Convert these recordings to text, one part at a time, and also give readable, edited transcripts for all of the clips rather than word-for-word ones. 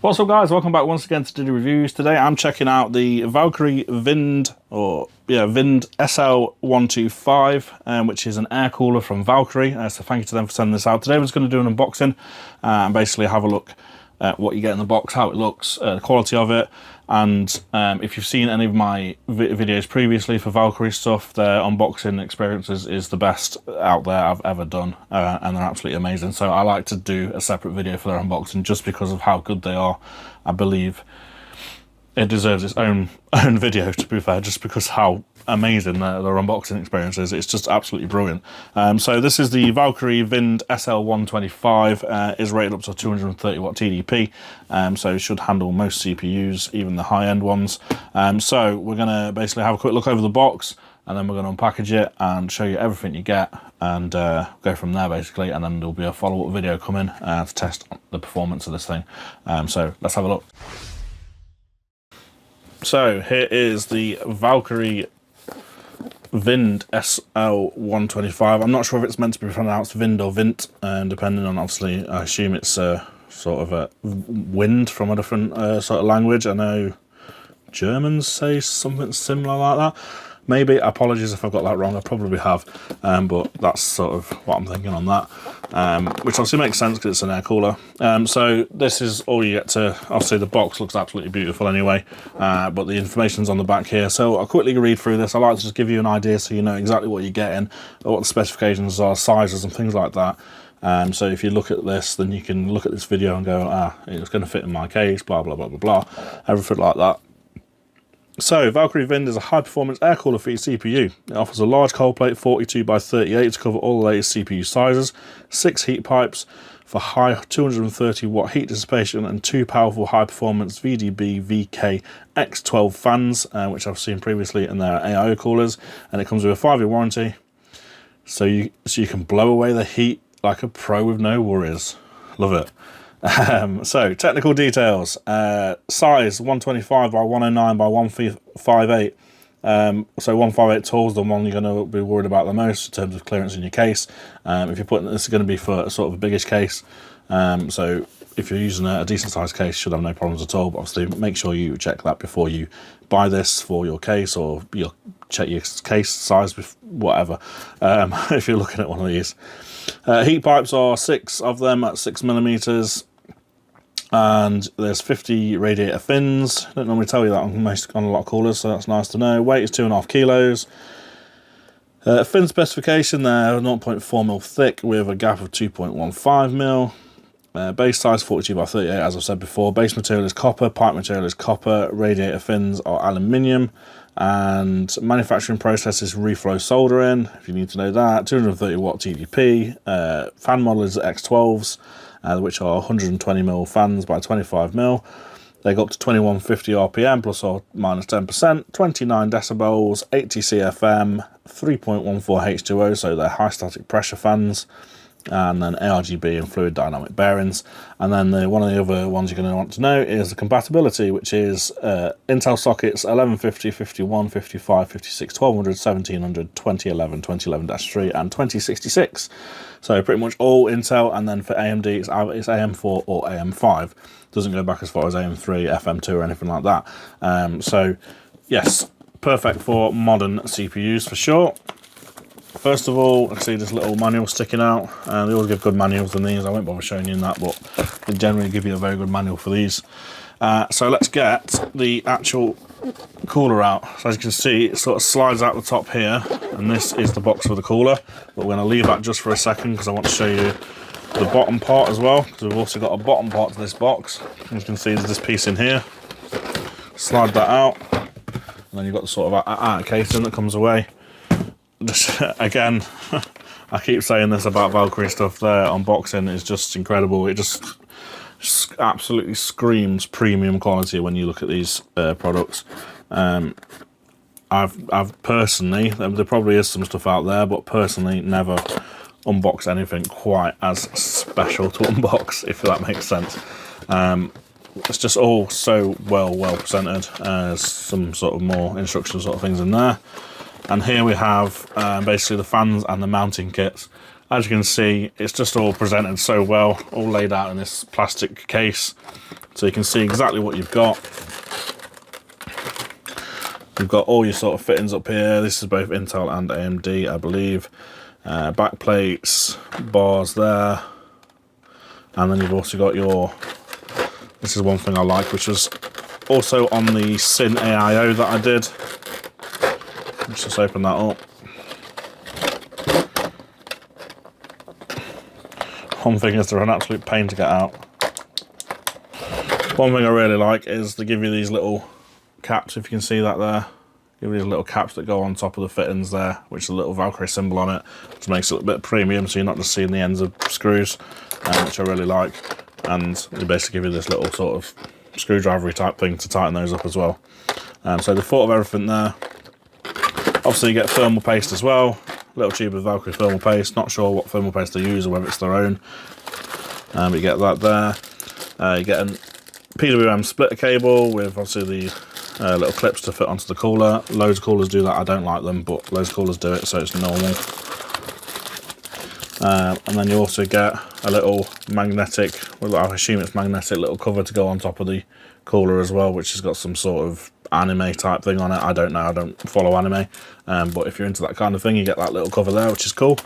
What's up, guys? Welcome back once again to Diddy Reviews. Today I'm checking out the Valkyrie Vind SL125, which is an air cooler from Valkyrie. So thank you to them for sending this out. Today we're just going to do an unboxing and basically have a look at what you get in the box, how it looks, the quality of it, and if you've seen any of my videos previously for Valkyrie stuff, their unboxing experiences is the best out there I've ever done, and they're absolutely amazing. So I like to do a separate video for their unboxing just because of how good they are. I believe it deserves its own video, to be fair, just because how amazing their unboxing experience is. It's just absolutely brilliant. So this is the Valkyrie Vind SL125, is rated up to 230 watt TDP, so it should handle most CPUs, even the high-end ones. So we're going to basically have a quick look over the box, and then we're going to unpackage it and show you everything you get, and go from there basically, and then there'll be a follow-up video coming to test the performance of this thing. So let's have a look. So here is the Valkyrie Vind SL125. I'm not sure if it's meant to be pronounced Vind or Vint, depending on, obviously, I assume it's sort of a wind from a different sort of language. I know Germans say something similar like that. Maybe. Apologies if I've got that wrong. I probably have, but that's sort of what I'm thinking on that, which obviously makes sense because it's an air cooler. So this is all you get to. Obviously the box looks absolutely beautiful anyway, but the information's on the back here. So I'll quickly read through this. I like to just give you an idea so you know exactly what you're getting, what the specifications are, sizes and things like that. So if you look at this, then you can look at this video and go, it's going to fit in my case, blah, blah, blah, blah, blah, everything like that. So, Valkyrie Vind is a high-performance air cooler for your CPU. It offers a large cold plate, 42 by 38, to cover all the latest CPU sizes, 6 heat pipes for high 230 watt heat dissipation, and 2 powerful high-performance VDB VK X12 fans, which I've seen previously in their AIO coolers, and it comes with a 5-year warranty, so you can blow away the heat like a pro with no worries. Love it. So technical details, size 125 by 109 by 158, so 158 tall is the one you're going to be worried about the most in terms of clearance in your case. If you're putting this, is going to be for a sort of a biggish case, so if you're using a decent sized case, you should have no problems at all, but obviously make sure you check that before you buy this for your case, or you'll check your case size, whatever, if you're looking at one of these. Heat pipes are 6 of them at 6mm, and there's 50 radiator fins. I don't normally tell you that on a lot of coolers, so that's nice to know. Weight is 2.5 kilos. Fin specification, they're 0.4mm thick with a gap of 2.15mm. Base size 42 by 38, as I've said before. Base material is copper, pipe material is copper, radiator fins are aluminium, and manufacturing process is reflow soldering, if you need to know that. 230 watt TDP. Fan model is X12s, which are 120mm fans by 25mm. They go up to 2150 RPM plus or minus 10%, 29 decibels, 80 CFM, 3.14 H2O, so they're high static pressure fans, and then ARGB and fluid dynamic bearings. And then one of the other ones you're going to want to know is the compatibility, which is Intel sockets 1150, 51, 55, 56, 1200, 1700, 2011, 2011-3 and 2066. So pretty much all Intel, and then for AMD it's AM4 or AM5. Doesn't go back as far as AM3, FM2 or anything like that. So yes, perfect for modern CPUs for sure. First of all, I see this little manual sticking out, and they always give good manuals than these. I won't bother showing you that, but they generally give you a very good manual for these. So let's get the actual cooler out. So as you can see, it sort of slides out the top here, and this is the box for the cooler. But we're going to leave that just for a second because I want to show you the bottom part as well, because we've also got a bottom part to this box. As you can see, there's this piece in here. Slide that out, and then you've got the sort of outer casing that comes away. Just again, I keep saying this about Valkyrie stuff. Their unboxing is just incredible. It just absolutely screams premium quality when you look at these products. I've personally, there probably is some stuff out there, but personally never unboxed anything quite as special to unbox, if that makes sense. It's just all so well presented. Some sort of more instructional sort of things in there. And here we have basically the fans and the mounting kits. As you can see, it's just all presented so well, all laid out in this plastic case, so you can see exactly what you've got. You've got all your sort of fittings up here. This is both Intel and AMD, I believe. Back plates, bars there, and then you've also got your, this is one thing I like, which was also on the Sin AIO that I did. Let's just open that up. One thing is they're an absolute pain to get out. One thing I really like is they give you these little caps, if you can see that there. Give you these little caps that go on top of the fittings there, which is a little Valkyrie symbol on it, which makes it a bit premium, so you're not just seeing the ends of screws, which I really like. And they basically give you this little sort of screwdriver-y type thing to tighten those up as well. So they thought of everything there. Obviously you get thermal paste as well, a little tube of Valkyrie thermal paste. Not sure what thermal paste they use or whether it's their own. But you get that there. You get a PWM splitter cable with obviously the little clips to fit onto the cooler. Loads of coolers do that. I don't like them, but loads of coolers do it, so it's normal. And then you also get a little magnetic, well, I assume it's magnetic, little cover to go on top of the cooler as well, which has got some sort of anime type thing on it. I don't know, I don't follow anime, but if you're into that kind of thing, you get that little cover there, which is cool.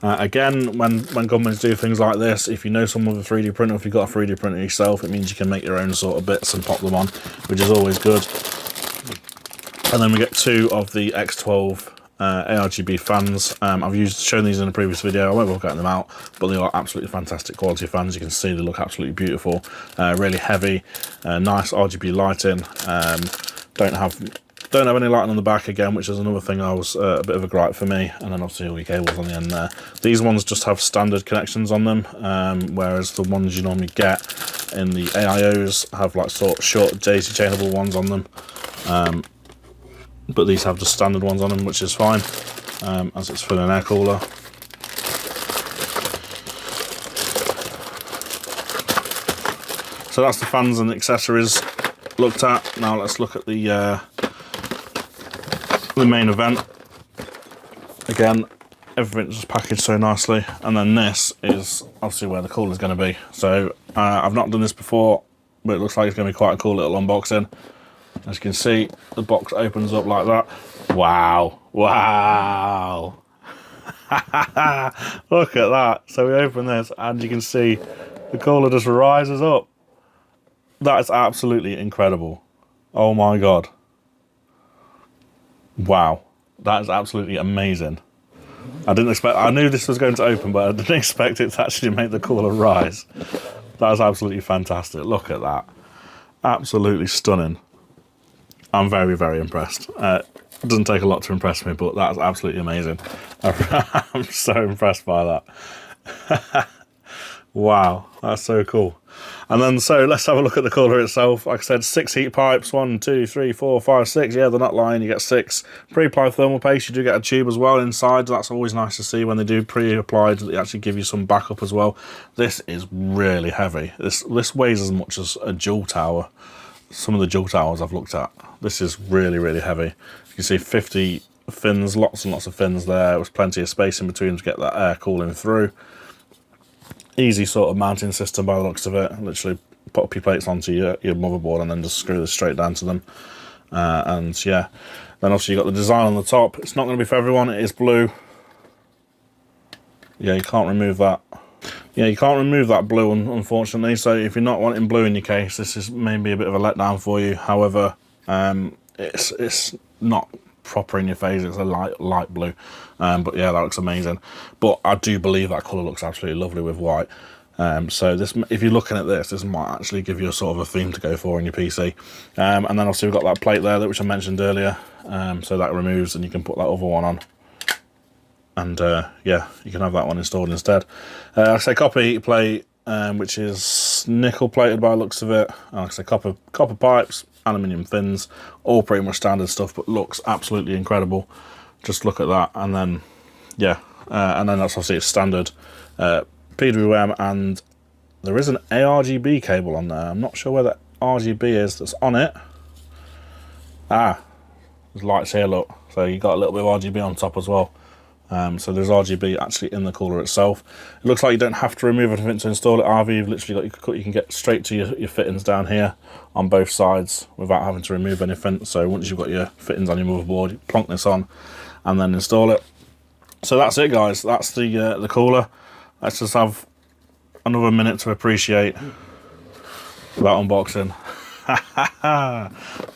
Again, when companies do things like this, if you know someone with a 3D printer, if you've got a 3D printer yourself, it means you can make your own sort of bits and pop them on, which is always good. And then we get two of the X12 ARGB fans. I've shown these in a previous video. I won't look at them out, but they are absolutely fantastic quality fans. You can see they look absolutely beautiful, really heavy, nice RGB lighting. Don't have any lighting on the back again, which is another thing I was a bit of a gripe for me. And then obviously all your cables on the end there. These ones just have standard connections on them, whereas the ones you normally get in the AIOs have like sort of short daisy chainable ones on them. But these have just standard ones on them, which is fine, as it's for an air cooler. So that's the fans and accessories looked at. Now let's look at the main event. Again, everything's just packaged so nicely, and then this is obviously where the cooler is going to be. So I've not done this before, but it looks like it's going to be quite a cool little unboxing. As you can see, the box opens up like that. Wow, wow. Look at that. So we open this and you can see the cooler just rises up. That is absolutely incredible. Oh my God. Wow, that is absolutely amazing. I knew this was going to open, but I didn't expect it to actually make the cooler rise. That is absolutely fantastic. Look at that. Absolutely stunning. I'm very, very impressed. It doesn't take a lot to impress me, but that's absolutely amazing. I'm so impressed by that. Wow, that's so cool. And then, so let's have a look at the cooler itself. Like I said, 6 heat pipes, 1, 2, 3, 4, 5, 6. Yeah, they're not lying, you get 6. Pre-applied thermal paste, you do get a tube as well inside. That's always nice to see when they do pre-applied, they actually give you some backup as well. This is really heavy. This weighs as much as a dual tower. Some of the dual towers I've looked at. This is really, really heavy. You can see 50 fins, lots and lots of fins there. There was plenty of space in between to get that air cooling through. Easy sort of mounting system by the looks of it. Literally pop your plates onto your motherboard and then just screw this straight down to them. And yeah, then obviously you've got the design on the top. It's not going to be for everyone, it is blue. Yeah, you can't remove that. Yeah, you can't remove that blue, unfortunately. So if you're not wanting blue in your case, this is maybe a bit of a letdown for you. However, it's not proper in your face. It's a light blue. But yeah, that looks amazing. But I do believe that colour looks absolutely lovely with white. So this, if you're looking at this might actually give you a sort of a theme to go for in your PC. And then obviously we've got that plate there, which I mentioned earlier. So that removes and you can put that other one on. And yeah, you can have that one installed instead. Like I say, copper heat plate, which is nickel plated by the looks of it. Like I say, copper pipes, aluminium fins, all pretty much standard stuff, but looks absolutely incredible. Just look at that, and then yeah, and then that's obviously it's standard PWM, and there is an ARGB cable on there. I'm not sure where that RGB is that's on it. There's lights here, look. So you got a little bit of RGB on top as well. So there's RGB actually in the cooler itself. It looks like you don't have to remove anything to install it either. You've literally got you can get straight to your fittings down here on both sides without having to remove anything. So once you've got your fittings on your motherboard, you plonk this on and then install it. So that's it, guys. That's the cooler. Let's just have another minute to appreciate that unboxing.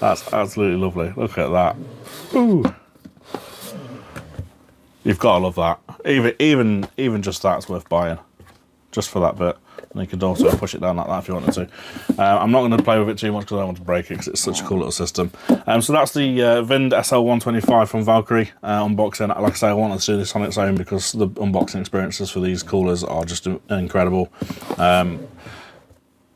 That's absolutely lovely. Look at that. Ooh. You've got to love that. Even just that's worth buying, just for that bit. And you could also push it down like that if you wanted to. I'm not going to play with it too much because I don't want to break it because it's such a cool little system. So that's the Vind SL125 from Valkyrie unboxing. Like I say, I wanted to do this on its own because the unboxing experiences for these coolers are just incredible.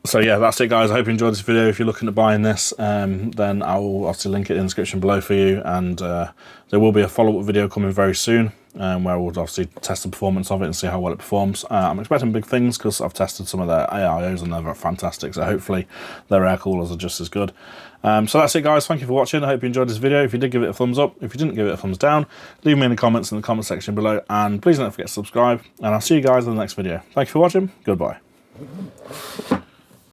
So yeah, that's it, guys. I hope you enjoyed this video. If you're looking at buying this, then I will obviously link it in the description below for you. And there will be a follow-up video coming very soon, where we'll obviously test the performance of it and see how well it performs. I'm expecting big things because I've tested some of their AIOs and they're fantastic. So hopefully their air coolers are just as good. So that's it, guys. Thank you for watching. I hope you enjoyed this video. If you did, give it a thumbs up. If you didn't, give it a thumbs down. Leave me in the comments in the comment section below. And please don't forget to subscribe. And I'll see you guys in the next video. Thank you for watching. Goodbye.